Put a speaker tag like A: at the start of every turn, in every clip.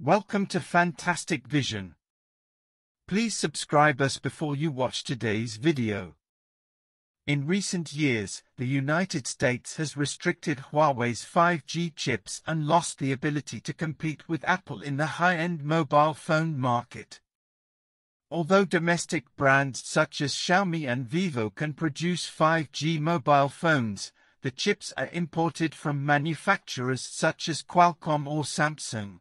A: Welcome to Fantastic Vision. Please subscribe us before you watch today's video. In recent years, the United States has restricted Huawei's 5G chips and lost the ability to compete with Apple in the high-end mobile phone market. Although domestic brands such as Xiaomi and Vivo can produce 5G mobile phones, the chips are imported from manufacturers such as Qualcomm or Samsung.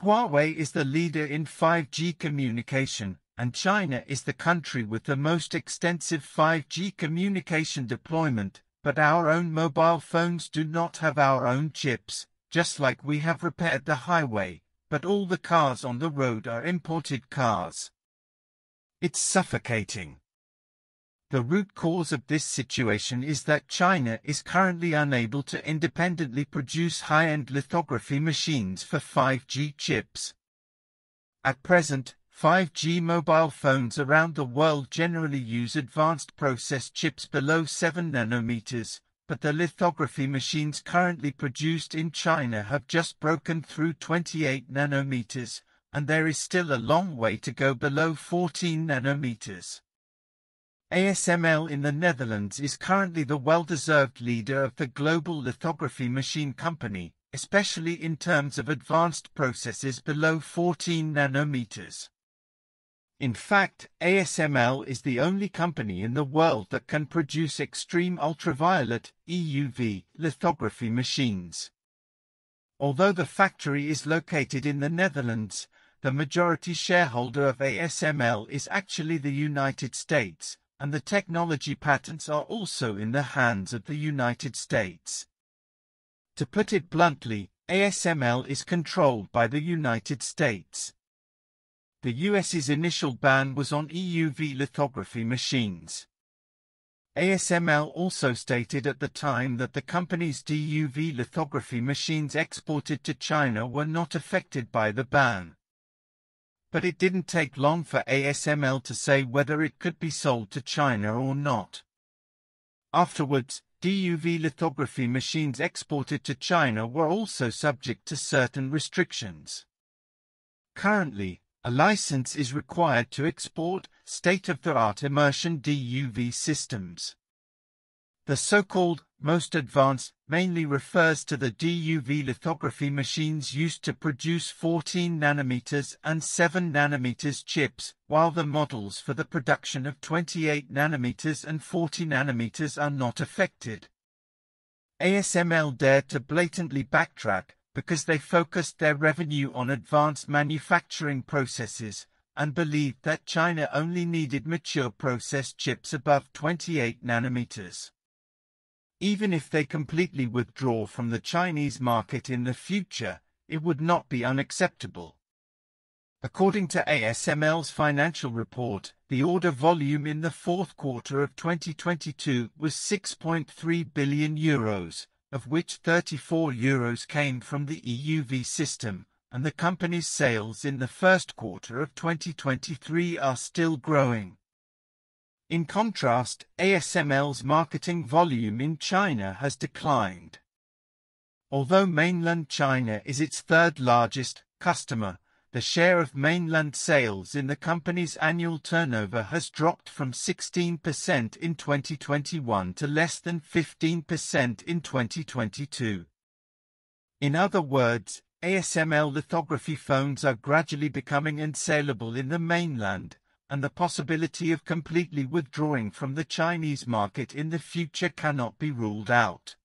A: Huawei is the leader in 5G communication, and China is the country with the most extensive 5G communication deployment, but our own mobile phones do not have our own chips, just like we have repaired the highway, but all the cars on the road are imported cars. It's suffocating. The root cause of this situation is that China is currently unable to independently produce high-end lithography machines for 5G chips. At present, 5G mobile phones around the world generally use advanced process chips below 7 nanometers, but the lithography machines currently produced in China have just broken through 28 nanometers, and there is still a long way to go below 14 nanometers. ASML in the Netherlands is currently the well-deserved leader of the global lithography machine company, especially in terms of advanced processes below 14 nanometers. In fact, ASML is the only company in the world that can produce extreme ultraviolet (EUV) lithography machines. Although the factory is located in the Netherlands, the majority shareholder of ASML is actually the United States, and the technology patents are also in the hands of the United States. To put it bluntly, ASML is controlled by the United States. The US's initial ban was on EUV lithography machines. ASML also stated at the time that the company's DUV lithography machines exported to China were not affected by the ban. But it didn't take long for ASML to say whether it could be sold to China or not. Afterwards, DUV lithography machines exported to China were also subject to certain restrictions. Currently, a license is required to export state-of-the-art immersion DUV systems. The so-called most advanced mainly refers to the DUV lithography machines used to produce 14 nanometers and 7 nanometers chips, while the models for the production of 28 nanometers and 40 nanometers are not affected. ASML dared to blatantly backtrack because they focused their revenue on advanced manufacturing processes and believed that China only needed mature process chips above 28 nanometers. Even if they completely withdraw from the Chinese market in the future, it would not be unacceptable. According to ASML's financial report, the order volume in the fourth quarter of 2022 was €6.3 billion, of which €34 came from the EUV system, and the company's sales in the first quarter of 2023 are still growing. In contrast, ASML's marketing volume in China has declined. Although mainland China is its third largest customer, the share of mainland sales in the company's annual turnover has dropped from 16% in 2021 to less than 15% in 2022. In other words, ASML lithography phones are gradually becoming unsaleable in the mainland, and the possibility of completely withdrawing from the Chinese market in the future cannot be ruled out.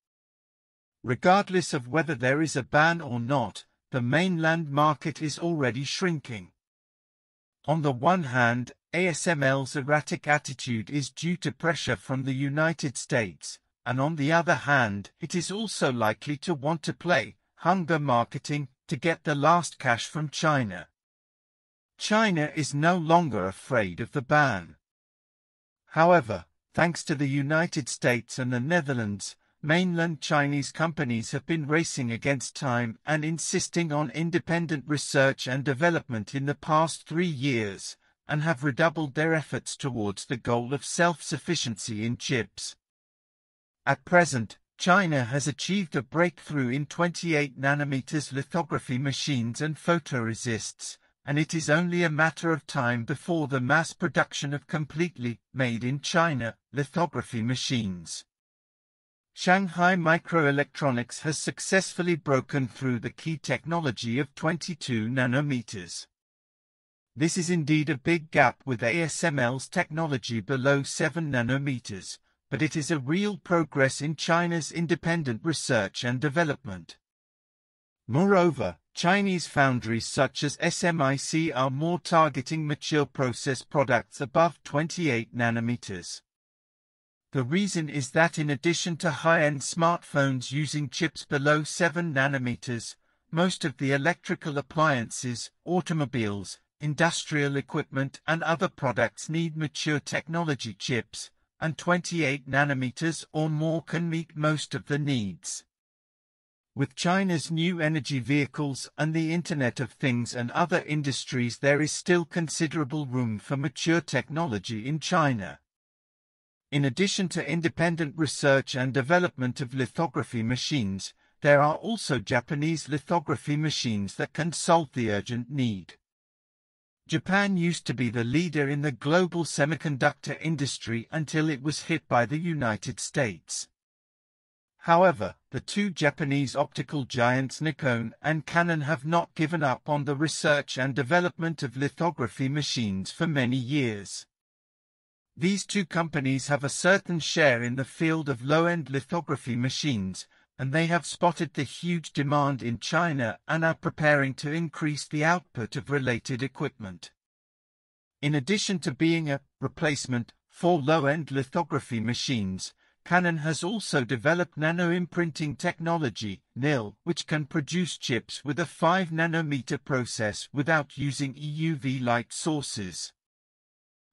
A: Regardless of whether there is a ban or not, the mainland market is already shrinking. On the one hand, ASML's erratic attitude is due to pressure from the United States, and on the other hand, it is also likely to want to play hunger marketing to get the last cash from China. China is no longer afraid of the ban. However, thanks to the United States and the Netherlands, mainland Chinese companies have been racing against time and insisting on independent research and development in the past 3 years, and have redoubled their efforts towards the goal of self-sufficiency in chips. At present, China has achieved a breakthrough in 28 nanometers lithography machines and photoresists, and it is only a matter of time before the mass production of completely made-in-China lithography machines. Shanghai Microelectronics has successfully broken through the key technology of 22 nanometers. This is indeed a big gap with ASML's technology below 7 nanometers, but it is a real progress in China's independent research and development. Moreover, Chinese foundries such as SMIC are more targeting mature process products above 28 nanometers. The reason is that in addition to high-end smartphones using chips below 7 nanometers, most of the electrical appliances, automobiles, industrial equipment and other products need mature technology chips, and 28 nanometers or more can meet most of the needs. With China's new energy vehicles and the Internet of Things and other industries, there is still considerable room for mature technology in China. In addition to independent research and development of lithography machines, there are also Japanese lithography machines that can solve the urgent need. Japan used to be the leader in the global semiconductor industry until it was hit by the United States. However, the two Japanese optical giants Nikon and Canon have not given up on the research and development of lithography machines for many years. These two companies have a certain share in the field of low-end lithography machines, and they have spotted the huge demand in China and are preparing to increase the output of related equipment. In addition to being a replacement for low-end lithography machines, Canon has also developed nano-imprinting technology, NIL, which can produce chips with a 5-nanometer process without using EUV light sources.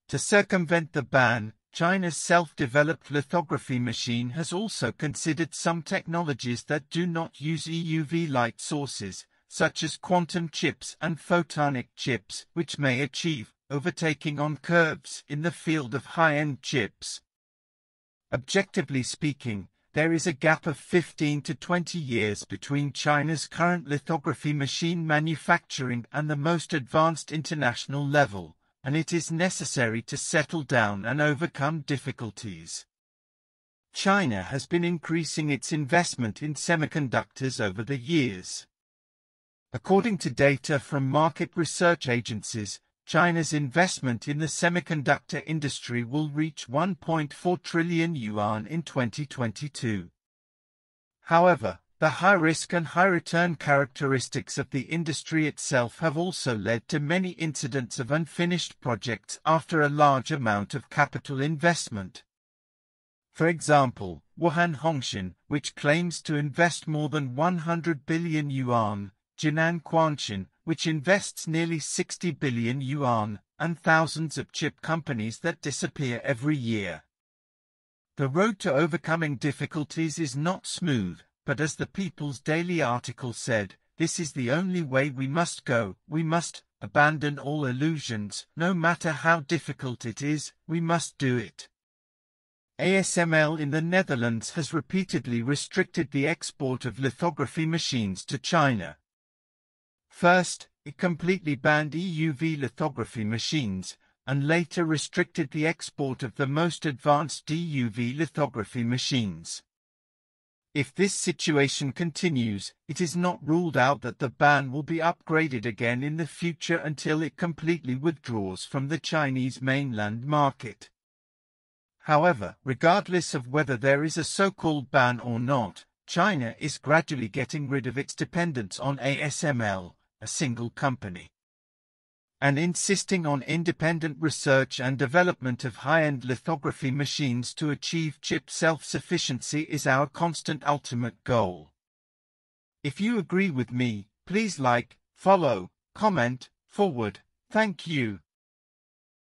A: To circumvent the ban, China's self-developed lithography machine has also considered some technologies that do not use EUV light sources, such as quantum chips and photonic chips, which may achieve overtaking on curves in the field of high-end chips. Objectively speaking, there is a gap of 15 to 20 years between China's current lithography machine manufacturing and the most advanced international level, and it is necessary to settle down and overcome difficulties. China has been increasing its investment in semiconductors over the years. According to data from market research agencies, China's investment in the semiconductor industry will reach 1.4 trillion yuan in 2022. However, the high-risk and high-return characteristics of the industry itself have also led to many incidents of unfinished projects after a large amount of capital investment. For example, Wuhan Hongshin, which claims to invest more than 100 billion yuan, Jinan Quanshan, which invests nearly 60 billion yuan, and thousands of chip companies that disappear every year. The road to overcoming difficulties is not smooth, but as the People's Daily article said, this is the only way we must go. We must abandon all illusions, no matter how difficult it is, we must do it. ASML in the Netherlands has repeatedly restricted the export of lithography machines to China. First, it completely banned EUV lithography machines, and later restricted the export of the most advanced DUV lithography machines. If this situation continues, it is not ruled out that the ban will be upgraded again in the future until it completely withdraws from the Chinese mainland market. However, regardless of whether there is a so-called ban or not, China is gradually getting rid of its dependence on ASML, a single company, and insisting on independent research and development of high-end lithography machines to achieve chip self-sufficiency is our constant ultimate goal. If you agree with me, please like, follow, comment, forward. Thank you.